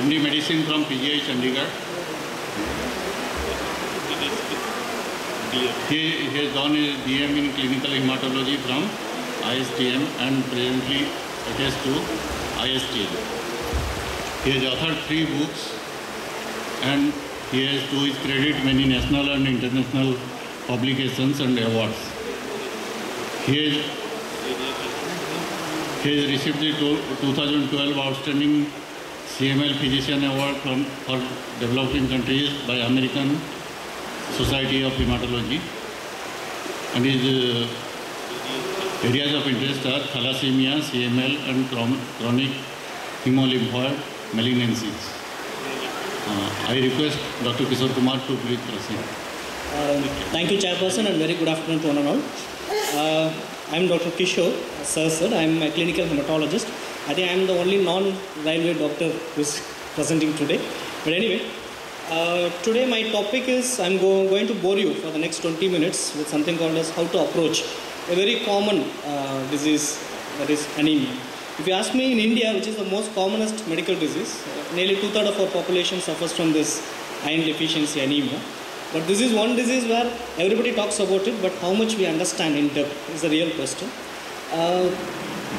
MD Medicine from PGI Chandigarh. He has done his DM in Clinical Hematology from ISTM and presently attached to ISTM. He has authored 3 books and he has to his credit many national and international publications and awards. He has received the 2012 Outstanding CML Physician Award for developing countries by American Society of Hematology, and his areas of interest are thalassemia, CML and chronic hemolymphoid malignancies. I request Dr. Kishore Kumar to please proceed. Thank you, Chairperson, and very good afternoon to one and all. I am Dr. Kishore, sir. I am a clinical hematologist. I think I am the only non-railway doctor who is presenting today. But anyway, today my topic is, I am going to bore you for the next 20 minutes with something called as how to approach a very common disease, that is anemia. If you ask me, in India, which is the most commonest medical disease, nearly 2/3 of our population suffers from this iron deficiency anemia. But this is one disease where everybody talks about it, but how much we understand in depth is the real question.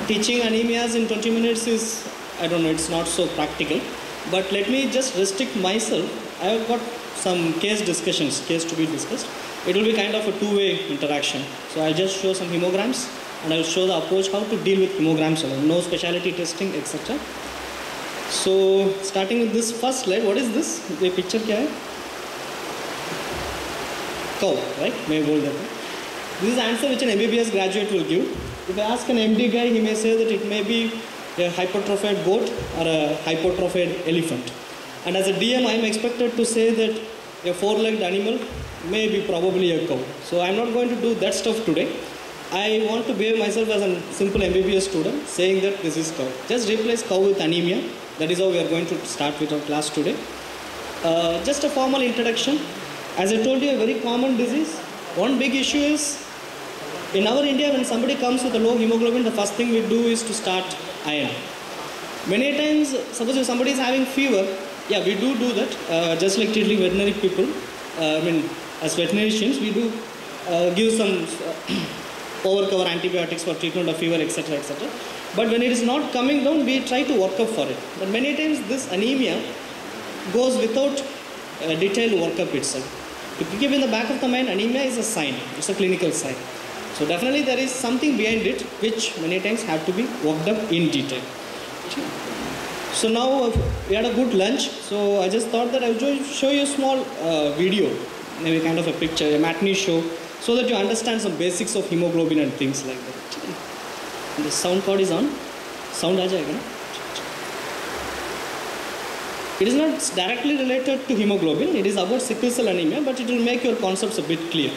Teaching anemias in 20 minutes is, I don't know, it's not so practical. But let me just restrict myself. I have got some case to be discussed. It will be kind of a two-way interaction. So I'll just show some hemograms and I'll show the approach how to deal with hemograms alone, no specialty testing, etc. So starting with this first slide, what is this? The picture kya hai? Cow, right? May I bold that? This is the answer which an MBBS graduate will give. If I ask an MD guy, he may say that it may be a hypertrophied goat or a hypertrophied elephant. And as a DM, I am expected to say that a 4-legged animal may be probably a cow. So I am not going to do that stuff today. I want to behave myself as a simple MBBS student, saying that this is cow. Just replace cow with anemia. That is how we are going to start with our class today. Just a formal introduction. As I told you, a very common disease. One big issue is, in our India, when somebody comes with a low hemoglobin, the first thing we do is to start iron. Many times, suppose if somebody is having fever, yeah, we do that, just like treating veterinary people. As veterinarians, we do give some over-cover antibiotics for treatment of fever, etc., etc. But when it is not coming down, we try to work up for it. But many times, this anemia goes without detailed workup itself. To keep in the back of the mind, anemia is a sign. It's a clinical sign. So definitely there is something behind it which many times have to be worked up in detail. So now we had a good lunch. So I just thought that I would show you a small video, maybe kind of a picture, a matinee show, so that you understand some basics of hemoglobin and things like that. The sound cord is on. Sound aa jayega na? It is not directly related to hemoglobin. It is about sickle cell anemia, but it will make your concepts a bit clear.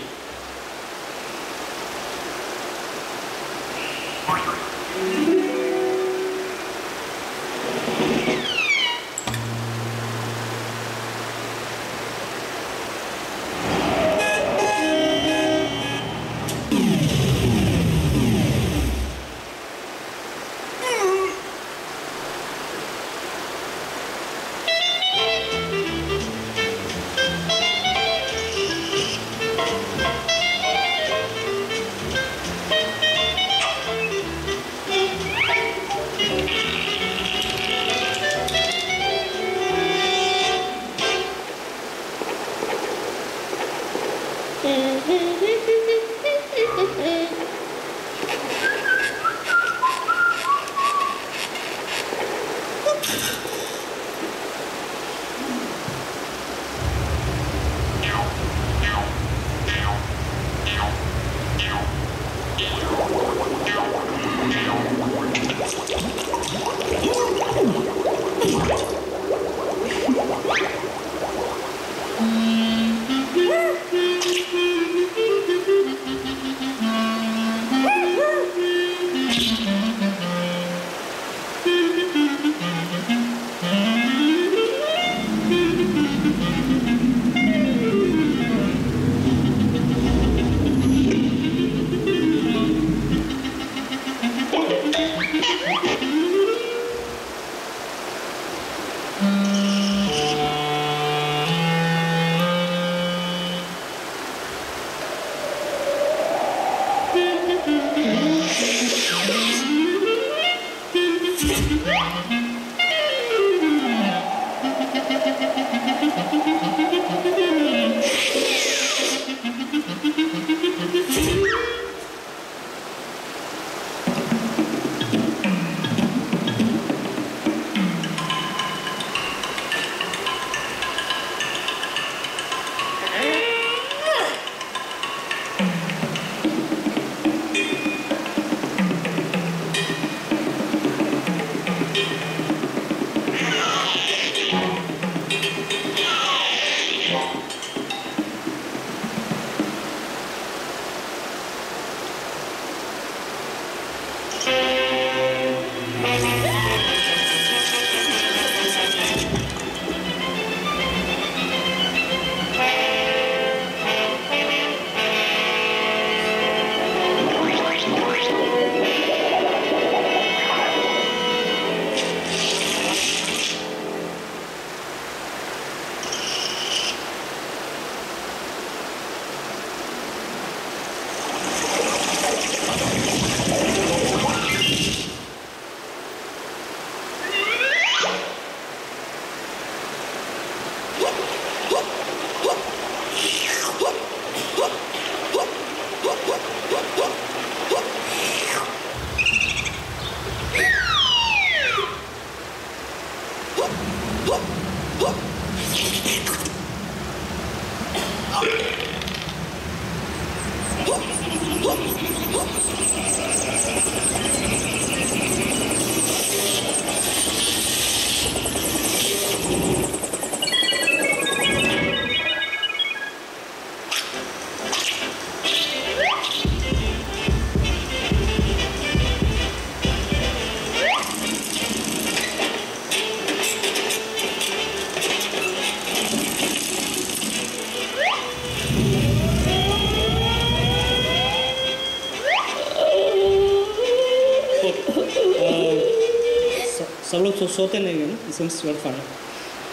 सब लोग सोते नहीं हैं ना, since you are fine.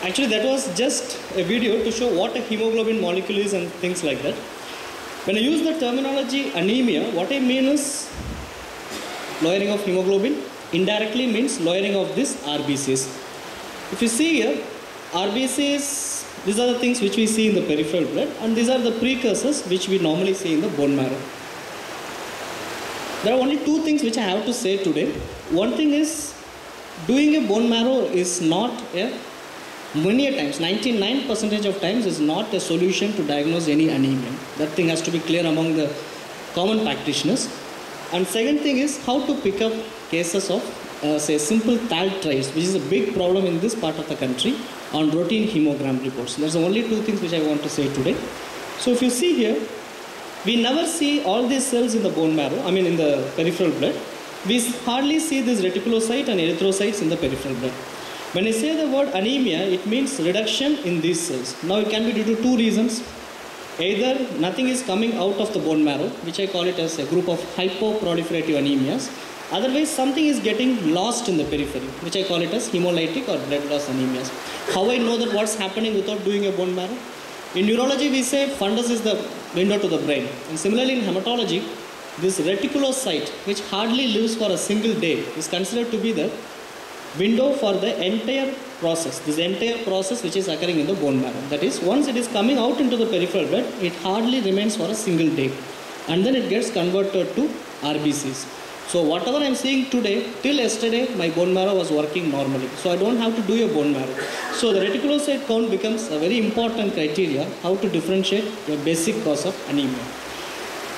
Actually, that was just a video to show what a hemoglobin molecule is and things like that. When I use the terminology anemia, what I mean is lowering of hemoglobin indirectly means lowering of these RBCs. If you see here, RBCs, these are the things which we see in the peripheral blood, and these are the precursors which we normally see in the bone marrow. There are only two things which I have to say today. One thing is, doing a bone marrow is not many a times, 99% of times is not a solution to diagnose any anemia. That thing has to be clear among the common practitioners. And second thing is how to pick up cases of say simple TAL trace, which is a big problem in this part of the country, on routine hemogram reports. There's only two things which I want to say today. So if you see here, we never see all these cells in the bone marrow, I mean in the peripheral blood. We hardly see these reticulocytes and erythrocytes in the peripheral blood. When I say the word anemia, it means reduction in these cells. Now it can be due to two reasons. Either nothing is coming out of the bone marrow, which I call it as a group of hypoproliferative anemias. Otherwise, something is getting lost in the periphery, which I call it as hemolytic or blood loss anemias. How I know that what's happening without doing a bone marrow? In neurology, we say fundus is the window to the brain. And similarly, in hematology, this reticulocyte, which hardly lives for a single day, is considered to be the window for the entire process, this entire process which is occurring in the bone marrow. That is, once it is coming out into the peripheral blood, it hardly remains for a single day. And then it gets converted to RBCs. So whatever I am seeing today, till yesterday, my bone marrow was working normally. So I don't have to do a bone marrow. So the reticulocyte count becomes a very important criteria how to differentiate a basic cause of anemia.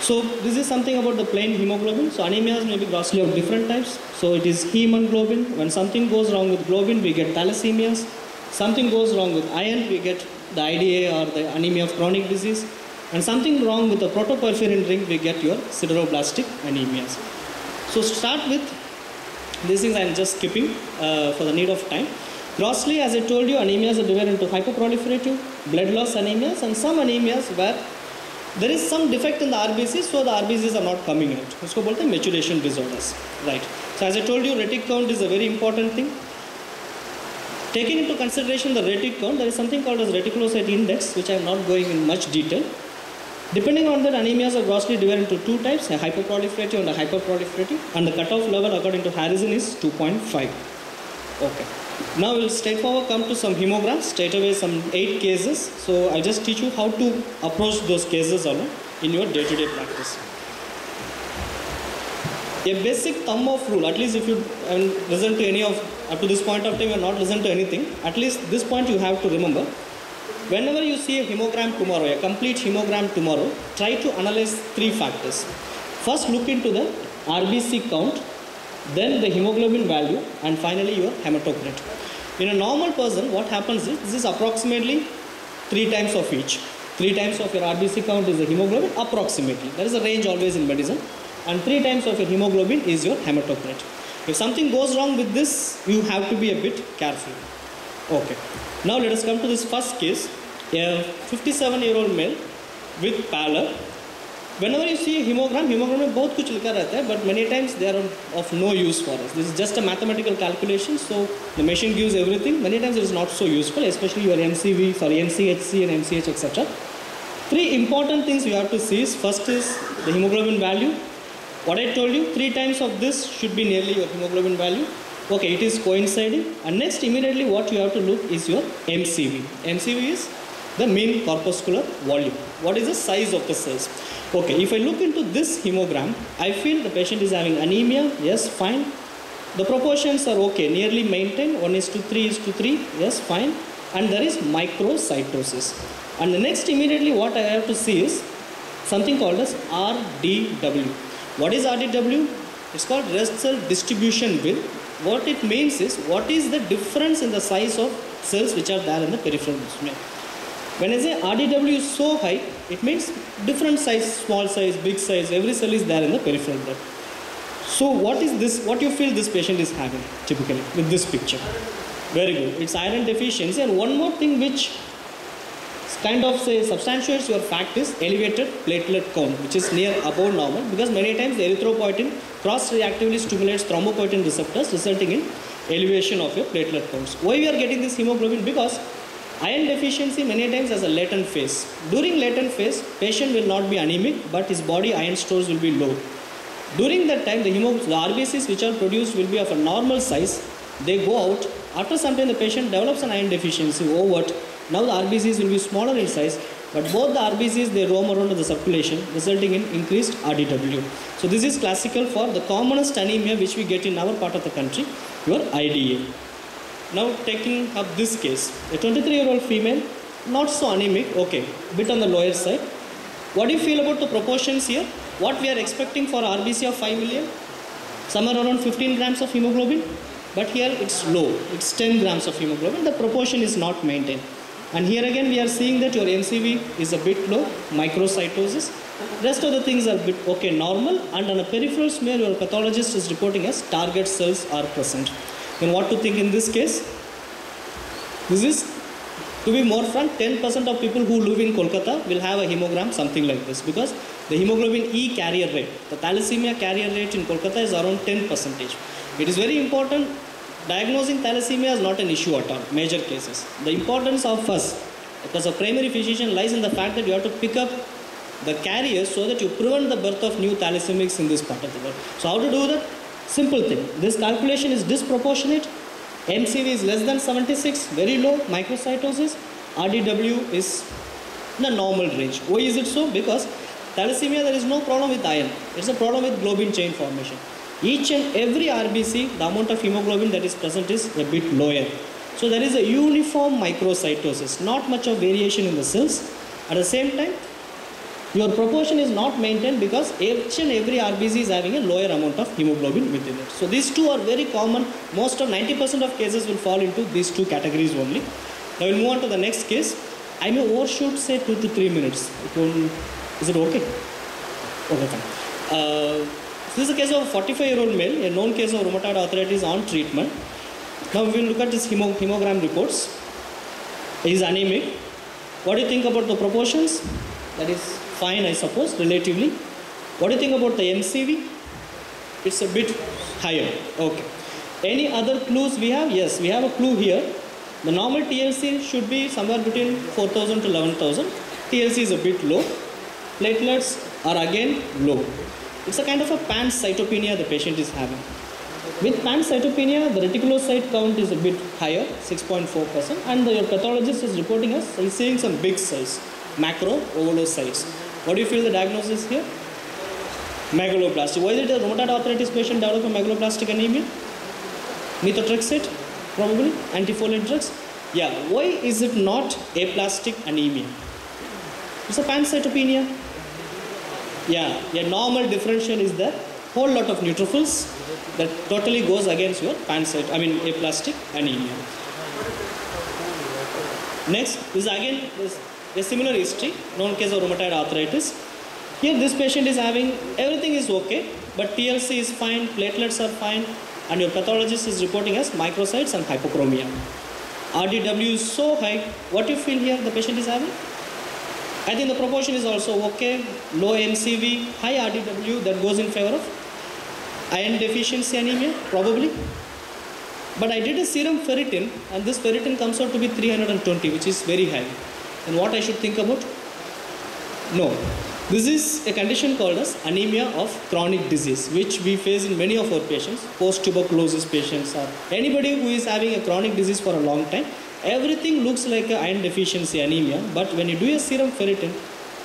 So this is something about the plain hemoglobin. So anemias may be grossly of different types. So it is hemoglobin. When something goes wrong with globin, we get thalassemias. Something goes wrong with iron, we get the IDA or the anemia of chronic disease. And something wrong with the protoporphyrin ring, we get your sideroblastic anemias. So start with these things I am just skipping for the need of time. Grossly, as I told you, anemias are divided into hypoproliferative, blood loss anemias, and some anemias where there is some defect in the RBCs, so the RBCs are not coming out. Usko bolte hain maturation disorders, right? So as I told you, retic count is a very important thing. Taking into consideration the retic count, there is something called as reticulocyte index, which I am not going in much detail. Depending on that, anemias are grossly divided into two types, a hypoproliferative and a hyperproliferative, and the cutoff level according to Harrison is 2.5. Okay. Now we'll straightforward come to some hemograms, straight away some 8 cases. So I'll just teach you how to approach those cases alone in your day-to-day practice. A basic thumb of rule, at least if you listen to any of, up to this point of time you have not listened to anything, at least this point you have to remember. Whenever you see a hemogram tomorrow, a complete hemogram tomorrow, try to analyze 3 factors. First, look into the RBC count, then the hemoglobin value, and finally your hematocrit. In a normal person, what happens is, this is approximately 3 times of each. 3 times of your RBC count is the hemoglobin, approximately. There is a range always in medicine. And 3 times of your hemoglobin is your hematocrit. If something goes wrong with this, you have to be a bit careful. Okay. Now let us come to this first case. A 57-year-old male with pallor. Whenever you see a hemogram में बहुत कुछ लिखा रहता है, but many times they are of no use for us. This is just a mathematical calculation, so the machine gives everything. Many times it is not so useful, especially your NCHC and MCH, etc. 3 important things you have to see is, first is the hemoglobin value. What I told you, 3 times of this should be nearly your hemoglobin value. Okay, it is coinciding. And next, immediately what you have to look is your MCV. MCV is the mean corpuscular volume. What is the size of the cells? Okay, if I look into this hemogram, I feel the patient is having anemia. Yes, fine. The proportions are okay, nearly maintained, 1:3:3, yes, fine. And there is microcytosis. And the next immediately what I have to see is something called as RDW. What is RDW? It's called rest cell distribution will. What it means is, what is the difference in the size of cells which are there in the peripheral smear. When I say RDW is so high, it means different size, small size, big size, every cell is there in the peripheral blood. So what is this, what you feel this patient is having typically with this picture? Very good. It's iron deficiency. And one more thing which kind of say substantiates your fact is elevated platelet count, which is near above normal, because many times the erythropoietin cross-reactively stimulates thrombopoietin receptors, resulting in elevation of your platelet counts. Why we are getting this hemoglobin? Because iron deficiency many times has a latent phase. During latent phase, patient will not be anemic, but his body iron stores will be low. During that time, the RBCs which are produced will be of a normal size. They go out. After some time, the patient develops an iron deficiency overt. Now the RBCs will be smaller in size, but both the RBCs, they roam around in the circulation, resulting in increased RDW. So this is classical for the commonest anemia which we get in our part of the country, your IDA. Now taking up this case, a 23-year-old female, not so anemic, okay, bit on the lower side. What do you feel about the proportions here? What we are expecting for RBC of 5 million? Somewhere around 15 grams of hemoglobin, but here it's low, it's 10 grams of hemoglobin, the proportion is not maintained. And here again we are seeing that your MCV is a bit low, microcytosis. Rest of the things are bit okay, normal, and on a peripheral smear your pathologist is reporting as target cells are present. Then what to think in this case? This is, to be more frank, 10% of people who live in Kolkata will have a hemogram something like this, because the hemoglobin E carrier rate, the thalassemia carrier rate in Kolkata is around 10%. It is very important. Diagnosing thalassemia is not an issue at all, major cases. The importance of us, because a primary physician, lies in the fact that you have to pick up the carriers so that you prevent the birth of new thalassemics in this part of the world. So how to do that? Simple thing. This calculation is disproportionate. MCV is less than 76, very low, microcytosis. RDW is in the normal range. Why is it so? Because thalassemia, there is no problem with iron. It's a problem with globin chain formation. Each and every RBC, the amount of hemoglobin that is present is a bit lower. So there is a uniform microcytosis, not much of variation in the cells. At the same time, your proportion is not maintained because each and every RBC is having a lower amount of hemoglobin within it. So these two are very common. Most of 90% of cases will fall into these two categories only. Now we'll move on to the next case. I may overshoot say 2 to 3 minutes. Is it okay? Okay, fine. This is a case of a 45-year-old male, a known case of rheumatoid arthritis on treatment. Now we will look at this hemogram reports. He is anemic. What do you think about the proportions? That is fine, I suppose, relatively. What do you think about the MCV? It's a bit higher. Okay. Any other clues we have? Yes, we have a clue here. The normal TLC should be somewhere between 4,000 to 11,000. TLC is a bit low. Platelets are again low. It's a kind of a pancytopenia the patient is having. With pancytopenia, the reticulocyte count is a bit higher, 6.4%, and your pathologist is reporting us he's seeing some big cells, macrophagocytes. What do you feel the diagnosis here? Megaloblastic. Why did a rheumatoid arthritis patient develop a megaloblastic anemia? Methotrexate, probably, antifoliate drugs. Yeah, why is it not aplastic anemia? It's a pancytopenia. Yeah, a normal differential is there. Whole lot of neutrophils that totally goes against your aplastic anemia. Next is again a similar history, known case of rheumatoid arthritis. Here this patient is having, everything is okay, but TLC is fine, platelets are fine, and your pathologist is reporting as microcytes and hypochromia. RDW is so high. What do you feel here the patient is having? I think the proportion is also okay, low MCV, high RDW, that goes in favor of iron deficiency anemia, probably. But I did a serum ferritin, and this ferritin comes out to be 320, which is very high. And what I should think about? No. This is a condition called as anemia of chronic disease, which we face in many of our patients, post-tuberculosis patients, or anybody who is having a chronic disease for a long time. Everything looks like an iron deficiency anemia, but when you do a serum ferritin,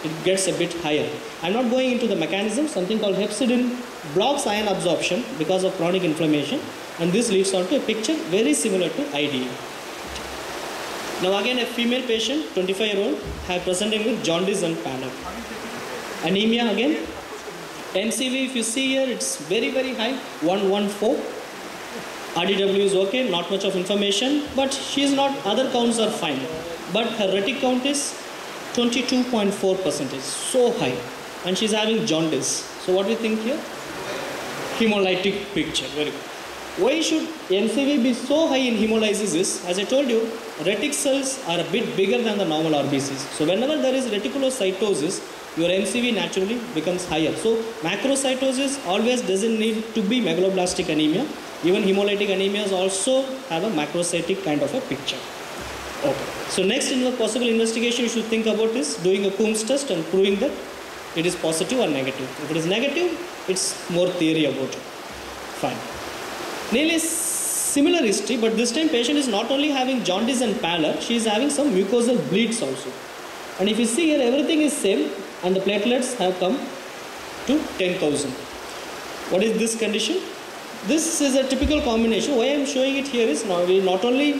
it gets a bit higher. I'm not going into the mechanism. Something called hepcidin blocks iron absorption because of chronic inflammation. And this leads on to a picture very similar to IDA. Now again a female patient, 25-year-old, have presenting with jaundice and pallor. Anemia again. MCV, if you see here, it's very, very high, 114. RDW is okay, not much of information, but she is not, other counts are fine. But her retic count is 22.4%, so high. And she's having jaundice. So what do you think here? Hemolytic picture, very good. Why should MCV be so high in hemolysis is, as I told you, retic cells are a bit bigger than the normal RBCs. So whenever there is reticulocytosis, your MCV naturally becomes higher. So macrocytosis always doesn't need to be megaloblastic anemia. Even hemolytic anemias also have a macrocytic kind of a picture. Okay. So next in the possible investigation you should think about is doing a Coombs test and proving that it is positive or negative. If it is negative, it's more theory about it. Fine. Nearly similar history, but this time patient is not only having jaundice and pallor, she is having some mucosal bleeds also. And if you see here, everything is same and the platelets have come to 10,000. What is this condition? This is a typical combination. Why I am showing it here is now we not only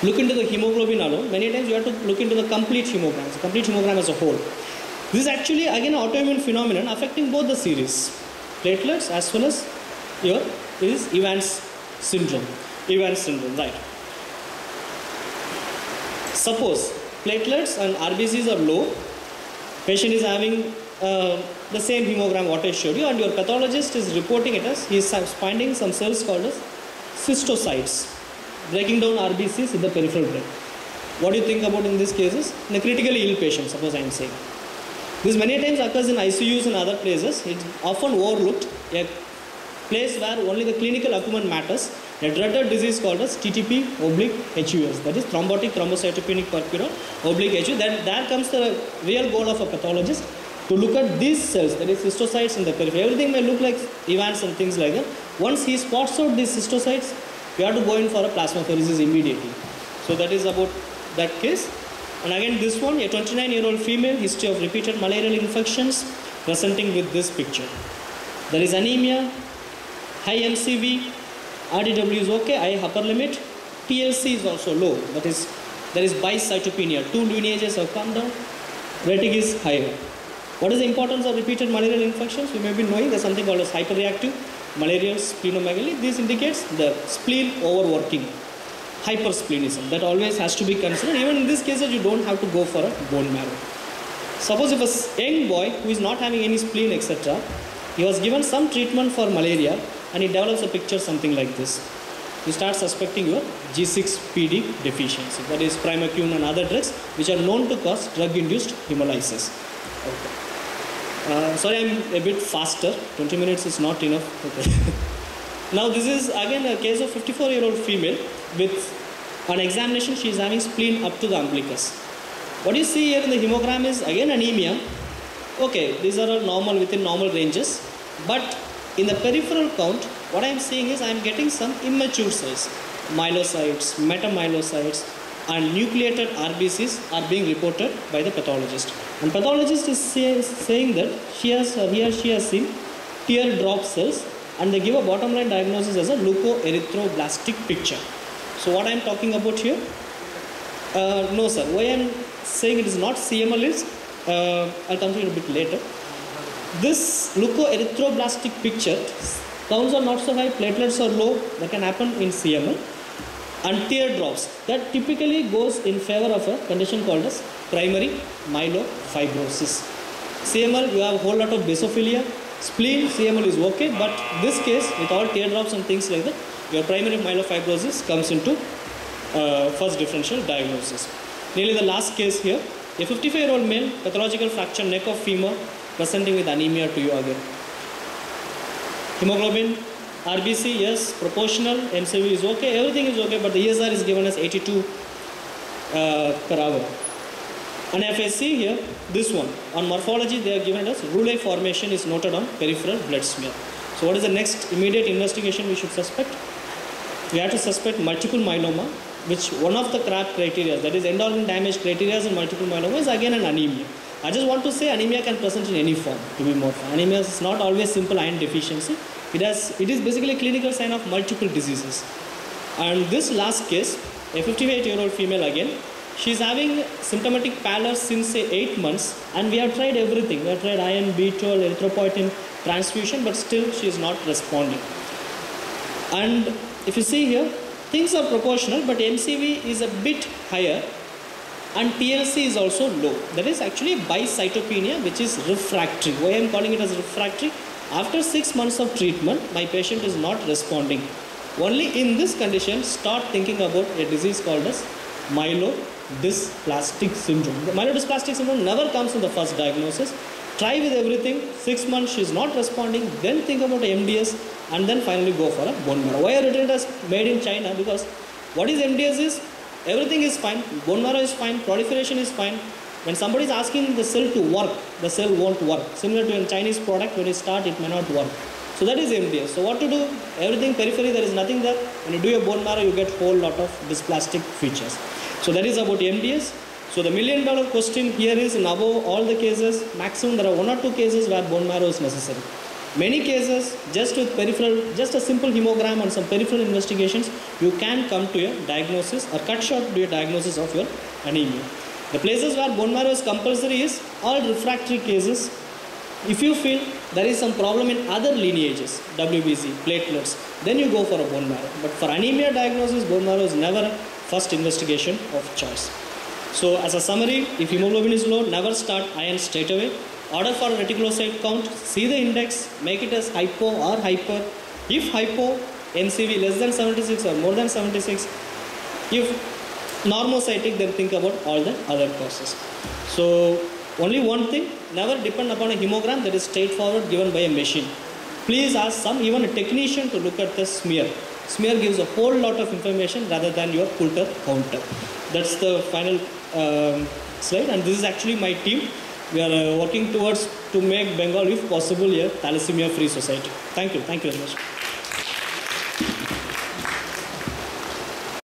look into the hemoglobin alone, many times you have to look into the complete hemogram as a whole. This is actually again an autoimmune phenomenon affecting both the series, platelets as well as your is Evans syndrome, right? Suppose platelets and RBCs are low, patient is having the same hemogram what I showed you, and your pathologist is reporting it as he is finding some cells called as cystocytes, breaking down RBCs in the peripheral blood. What do you think about in these cases? In a critically ill patient, suppose I am saying. This many times occurs in ICUs and other places. It's often overlooked. A place where only the clinical acumen matters. A dreaded disease called as TTP/HUS, that is thrombotic thrombocytopenic purpura /HU. There comes the real goal of a pathologist to look at these cells, that is cystocytes in the periphery. Everything may look like Evans and things like that. Once he spots out these cystocytes, we have to go in for a plasmapheresis immediately. So that is about that case. And again this one, a 29-year-old female, history of repeated malarial infections, presenting with this picture. There is anemia, high MCV, RDW is okay, high upper limit, TLC is also low, that is, there is bicytopenia, 2 lineages have come down, retic is higher. What is the importance of repeated malarial infections? You may be knowing there's something called as hyperreactive malarial splenomegaly. This indicates the spleen overworking, hypersplenism. That always has to be considered. Even in these cases, you don't have to go for a bone marrow. Suppose if a young boy who is not having any spleen, etc., he was given some treatment for malaria and he develops a picture something like this. You start suspecting your G6PD deficiency, that is Primakune and other drugs which are known to cause drug-induced hemolysis. Okay. Sorry, I'm a bit faster. 20 minutes is not enough. Okay. Now this is again a case of 54-year-old female with on examination she is having spleen up to the umbilicus. What you see here in the hemogram is again anemia. Okay, these are all normal, within normal ranges, but in the peripheral count, what I am seeing is I am getting some immature cells, myelocytes, metamyelocytes, and nucleated RBCs are being reported by the pathologist. And pathologist is saying that she has seen teardrop cells, and they give a bottom line diagnosis as a leukoerythroblastic picture. So what I am talking about here? No sir, why I am saying it is not CML is, I'll come to it a bit later. This leukoerythroblastic picture, counts are not so high, platelets are low, that can happen in CML. And teardrops, that typically goes in favor of a condition called as primary myelofibrosis. CML, you have a whole lot of basophilia. Spleen, CML is okay, but this case, with all teardrops and things like that, your primary myelofibrosis comes into first differential diagnosis. Nearly the last case here, a 55-year-old male, pathological fracture neck of femur, presenting with anemia to you again. Hemoglobin, RBC, yes, proportional, MCV is okay, everything is okay, but the ESR is given as 82 per hour. And if I see here, this one, on morphology they are given as Roulet formation is noted on peripheral blood smear. So what is the next immediate investigation we should suspect? We have to suspect multiple myeloma, which one of the CRAB criteria, that is end organ damage criteria in multiple myeloma, is again an anemia. I just want to say anemia can present in any form, to be more fair. Anemia is not always simple iron deficiency. It is basically a clinical sign of multiple diseases. And this last case, a 58-year-old female again, she's having symptomatic pallor since say 8 months, and we have tried everything. We have tried iron, B12, erythropoietin transfusion, but still she is not responding. And if you see here, things are proportional, but MCV is a bit higher, and TLC is also low. That is actually bicytopenia, which is refractory. Why I am calling it as refractory? After 6 months of treatment, my patient is not responding. Only in this condition, start thinking about a disease called as myelodysplastic syndrome. The myelodysplastic syndrome never comes in the first diagnosis. Try with everything, 6 months she is not responding, then think about MDS, and then finally go for a bone marrow. Why I written it as made in China? Because what is MDS is, everything is fine, bone marrow is fine, proliferation is fine. When somebody is asking the cell to work, the cell won't work. Similar to a Chinese product, when you start, it may not work. So that is MDS. So what to do? Everything periphery, there is nothing there. When you do a bone marrow, you get whole lot of dysplastic features. So that is about MDS. So the $1 million question here is, in above all the cases, maximum there are 1 or 2 cases where bone marrow is necessary. Many cases, just with peripheral, just a simple hemogram and some peripheral investigations, you can come to a diagnosis or cut short to a diagnosis of your anemia. The places where bone marrow is compulsory is all refractory cases. If you feel there is some problem in other lineages, WBC, platelets, then you go for a bone marrow. But for anemia diagnosis, bone marrow is never a first investigation of choice. So as a summary, if hemoglobin is low, never start iron straight away. Order for reticulocyte count, see the index, make it as hypo or hyper. If hypo, NCV less than 76 or more than 76. If normocytic, then think about all the other causes. So only one thing, never depend upon a hemogram that is straightforward given by a machine. Please ask even a technician to look at the smear. Smear gives a whole lot of information rather than your Coulter counter. That's the final slide, and this is actually my team. We are working towards to make Bengal, if possible, a thalassemia free society. Thank you very much.